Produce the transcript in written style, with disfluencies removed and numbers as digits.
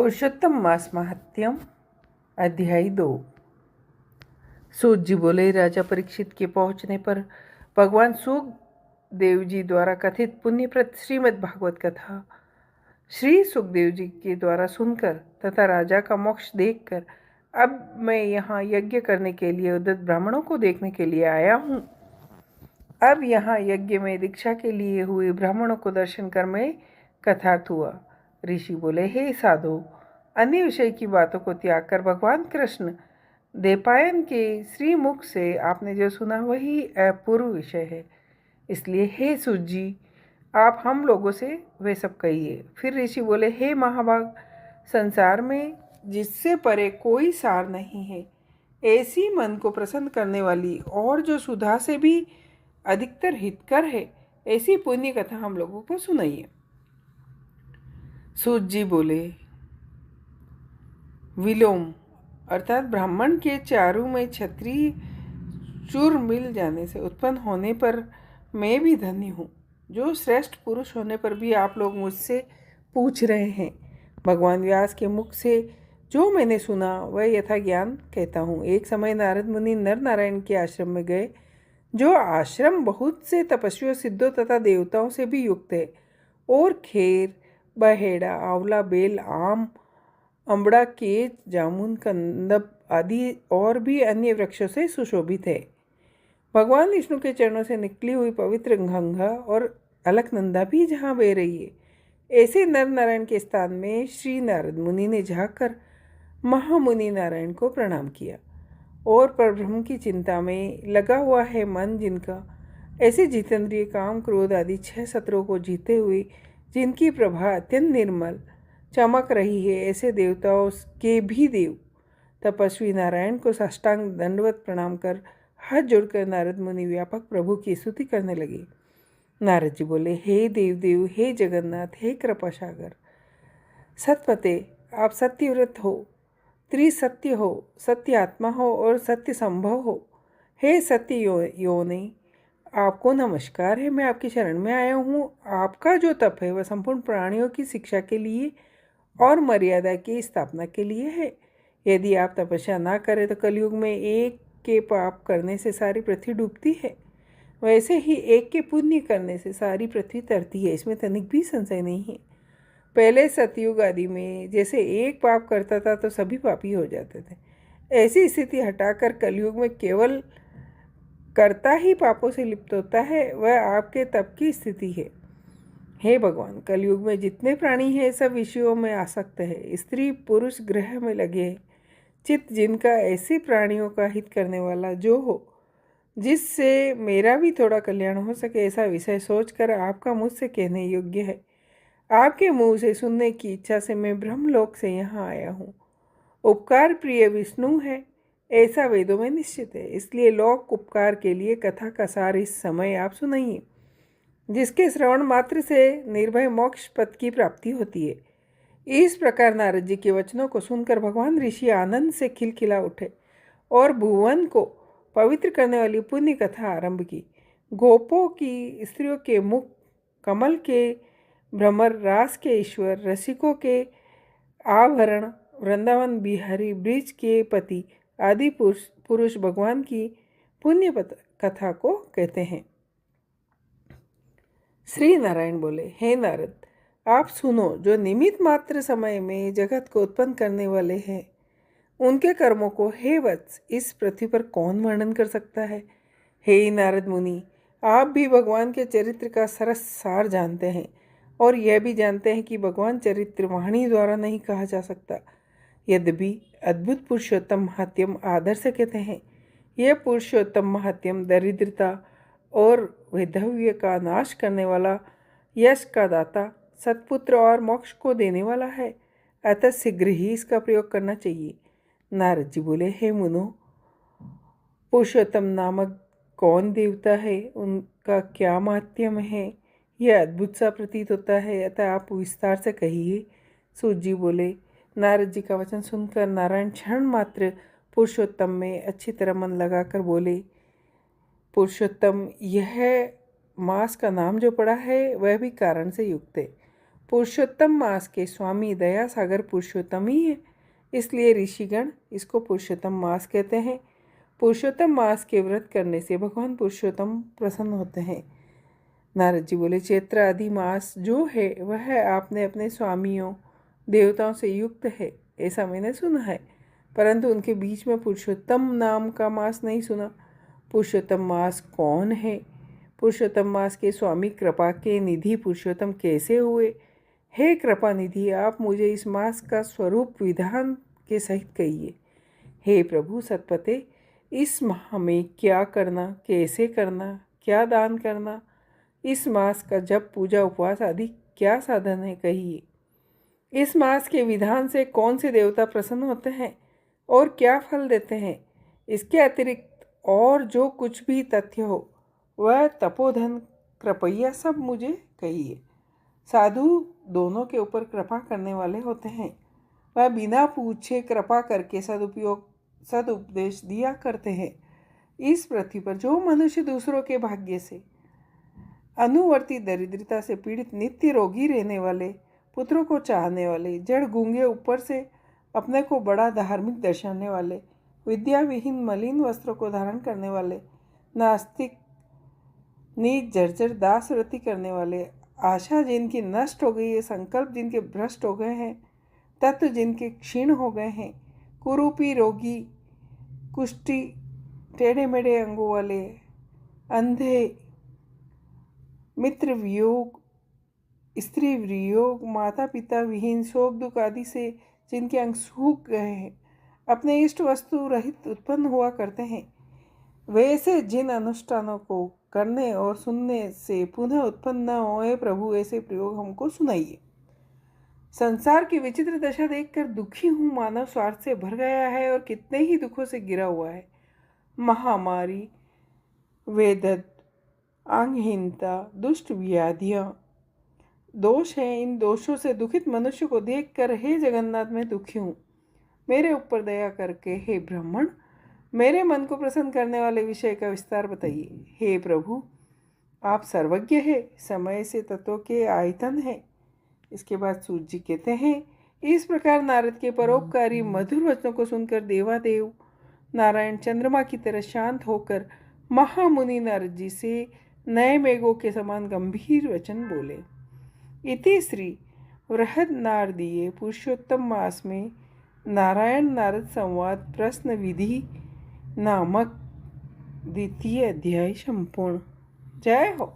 पुरुषोत्तम मास महात्म्यम अध्याय 2। सूत जी बोले, राजा परीक्षित के पहुंचने पर भगवान सुखदेव जी द्वारा कथित पुण्यप्रद श्रीमद् भागवत कथा श्री सुखदेव जी के द्वारा सुनकर तथा राजा का मोक्ष देखकर अब मैं यहाँ यज्ञ करने के लिए उद्यत ब्राह्मणों को देखने के लिए आया हूँ। अब यहाँ यज्ञ में दीक्षा के लिए हुए ब्राह्मणों को दर्शन कर मैं कथार्थ हुआ। ऋषि बोले, हे साधु, अन्य विषय की बातों को त्याग कर भगवान कृष्ण देवपायन के श्रीमुख से आपने जो सुना वही अपूर्व विषय है। इसलिए हे सूत जी, आप हम लोगों से वे सब कहिए। फिर ऋषि बोले, हे महाभाग, संसार में जिससे परे कोई सार नहीं है, ऐसी मन को प्रसन्न करने वाली और जो सुधा से भी अधिकतर हितकर है, ऐसी पुण्य कथा हम लोगों को सुनाइए। सूत जी बोले, विलोम अर्थात ब्राह्मण के चारों में क्षत्रिय चूर मिल जाने से उत्पन्न होने पर मैं भी धन्य हूँ। जो श्रेष्ठ पुरुष होने पर भी आप लोग मुझसे पूछ रहे हैं, भगवान व्यास के मुख से जो मैंने सुना वह यथा ज्ञान कहता हूँ। एक समय नारद मुनि नर नारायण के आश्रम में गए, जो आश्रम बहुत से तपस्वियों, सिद्धों तथा देवताओं से भी युक्त है और खेर, बहेड़ा, आंवला, बेल, आम, अमड़ा, केच, जामुन, कंदब आदि और भी अन्य वृक्षों से सुशोभित है। भगवान विष्णु के चरणों से निकली हुई पवित्र गंगा और अलकनंदा भी जहाँ बह रही है, ऐसे नर नारायण के स्थान में श्री नारद मुनि ने जाकर महामुनि नारायण को प्रणाम किया और परब्रह्म की चिंता में लगा हुआ है मन जिनका, ऐसे जितेंद्रिय, काम, क्रोध आदि 6 शत्रुओं को जीते हुए, जिनकी प्रभा अत्यंत निर्मल चमक रही है, ऐसे देवताओं के भी देव तपस्वी नारायण को साष्टांग दंडवत प्रणाम कर हाथ जोड़कर नारद मुनि व्यापक प्रभु की स्तुति करने लगे। नारद जी बोले, हे देवदेव, हे जगन्नाथ, हे कृपासागर, सतपते, आप सत्यव्रत हो, त्रिसत्य हो, सत्य आत्मा हो और सत्य संभव हो। हे सत्य योनि, आपको नमस्कार है। मैं आपकी शरण में आया हूँ। आपका जो तप है वह संपूर्ण प्राणियों की शिक्षा के लिए और मर्यादा की स्थापना के लिए है। यदि आप तपस्या ना करें तो कलयुग में एक के पाप करने से सारी पृथ्वी डूबती है, वैसे ही एक के पुण्य करने से सारी पृथ्वी तरती है। इसमें तनिक भी संशय नहीं है। पहले सतयुग आदि में जैसे एक पाप करता था तो सभी पापी हो जाते थे, ऐसी स्थिति हटाकर कलयुग में केवल कर्ता ही पापों से लिप्त होता है। वह आपके तप की स्थिति है। हे भगवान, कलयुग में जितने प्राणी हैं सब विषयों में आसक्त है, स्त्री पुरुष ग्रह में लगे हैं। चित्त जिनका ऐसे प्राणियों का हित करने वाला जो हो, जिससे मेरा भी थोड़ा कल्याण हो सके, ऐसा विषय सोचकर आपका मुझसे कहने योग्य है। आपके मुंह से सुनने की इच्छा से मैं ब्रह्मलोक से यहाँ आया हूँ। उपकार प्रिय विष्णु है, ऐसा वेदों में निश्चित है। इसलिए लोक उपकार के लिए कथा का सार इस समय आप सुनाइए, जिसके श्रवण मात्र से निर्भय मोक्ष पद की प्राप्ति होती है। इस प्रकार नारद जी के वचनों को सुनकर भगवान ऋषि आनंद से खिलखिला उठे और भुवन को पवित्र करने वाली पुण्य कथा आरंभ की। गोपों की, स्त्रियों के मुख कमल के भ्रमर, रास के ईश्वर, रसिकों के आभरण, वृंदावन बिहारी, ब्रिज के पति आदि पुरुष भगवान की पुण्य कथा को कहते हैं। श्री नारायण बोले, हे नारद, आप सुनो। जो निमित्त मात्र समय में जगत को उत्पन्न करने वाले हैं, उनके कर्मों को हे वत्स इस पृथ्वी पर कौन वर्णन कर सकता है। हे नारद मुनि, आप भी भगवान के चरित्र का सरस सार जानते हैं और यह भी जानते हैं कि भगवान चरित्र वाणी द्वारा नहीं कहा जा सकता। यद्यपि अद्भुत पुरुषोत्तम महात्म्यम आदर से कहते हैं। यह पुरुषोत्तम महात्म्यम दरिद्रता और वैधव्य का नाश करने वाला, यश का दाता, सत्पुत्र और मोक्ष को देने वाला है। अतः शीघ्र ही इसका प्रयोग करना चाहिए। नारद जी बोले, हे मुनो, पुरुषोत्तम नामक कौन देवता है, उनका क्या महात्म्य है, यह अद्भुत सा प्रतीत होता है, अतः आप विस्तार से कहिए। सूत जी बोले, नारद जी का वचन सुनकर नारायण क्षण मात्र पुरुषोत्तम में अच्छी तरह मन लगाकर बोले, पुरुषोत्तम, यह मास का नाम जो पड़ा है वह भी कारण से युक्त है। पुरुषोत्तम मास के स्वामी दया सागर पुरुषोत्तम ही है, इसलिए ऋषिगण इसको पुरुषोत्तम मास कहते हैं। पुरुषोत्तम मास के व्रत करने से भगवान पुरुषोत्तम प्रसन्न होते हैं। नारद जी बोले, चैत्र आदि मास जो है वह आपने अपने स्वामियों देवताओं से युक्त है, ऐसा मैंने सुना है, परंतु उनके बीच में पुरुषोत्तम नाम का मास नहीं सुना। पुरुषोत्तम मास कौन है? पुरुषोत्तम मास के स्वामी कृपा के निधि पुरुषोत्तम कैसे हुए? हे कृपा निधि, आप मुझे इस मास का स्वरूप विधान के सहित कहिए। हे प्रभु सतपते, इस माह में क्या करना, कैसे करना, क्या दान करना, इस मास का जप पूजा उपवास आदि क्या साधन है, कहिए। इस मास के विधान से कौन से देवता प्रसन्न होते हैं और क्या फल देते हैं? इसके अतिरिक्त और जो कुछ भी तथ्य हो वह तपोधन कृपया सब मुझे कहिए। साधु दोनों के ऊपर कृपा करने वाले होते हैं, वह बिना पूछे कृपा करके सदुपदेश दिया करते हैं। इस पृथ्वी पर जो मनुष्य दूसरों के भाग्य से अनुवर्ती दरिद्रता से पीड़ित, नित्य रोगी रहने वाले, पुत्रों को चाहने वाले, जड़ गूंगे, ऊपर से अपने को बड़ा धार्मिक दर्शाने वाले, विद्या विहीन मलिन वस्त्रों को धारण करने वाले, नास्तिक, नीच, जर्जर, दासव्रती करने वाले, आशा जिनकी नष्ट हो गई है, संकल्प जिनके भ्रष्ट हो गए हैं, तत्व जिनके क्षीण हो गए हैं, कुरूपी, रोगी, कुष्ठी, टेढ़े मेढ़े अंगों वाले, अंधे, मित्र वियोग, स्त्री वियोग, माता पिता विहीन, शोक दुख आदि से जिनके अंग सूख गए हैं, अपने इष्ट वस्तु रहित उत्पन्न हुआ करते हैं, वैसे जिन अनुष्ठानों को करने और सुनने से पुनः उत्पन्न न होए, प्रभु ऐसे प्रयोग हमको सुनाइए। संसार की विचित्र दशा देखकर दुखी हूँ, मानव स्वार्थ से भर गया है और कितने ही दुखों से गिरा हुआ है। महामारी, वेदत, अंगहीनता, दुष्ट व्याधियाँ दोष हैं। इन दोषों से दुखित मनुष्य को देखकर हे जगन्नाथ मैं दुखी हूँ, मेरे ऊपर दया करके हे ब्राह्मण मेरे मन को प्रसन्न करने वाले विषय का विस्तार बताइए। हे प्रभु, आप सर्वज्ञ है, समय से तत्वों के आयतन है। इसके बाद सूत जी कहते हैं, इस प्रकार नारद के परोपकारी मधुर वचनों को सुनकर देवादेव नारायण चंद्रमा की तरह शांत होकर महामुनि नारद जी से नए मेघों के समान गंभीर वचन बोले। इति श्री वृहद नारदीय पुरुषोत्तम मास में नारायण नारद संवाद प्रश्न विधि नामक द्वितीय अध्याय संपूर्ण। जय हो।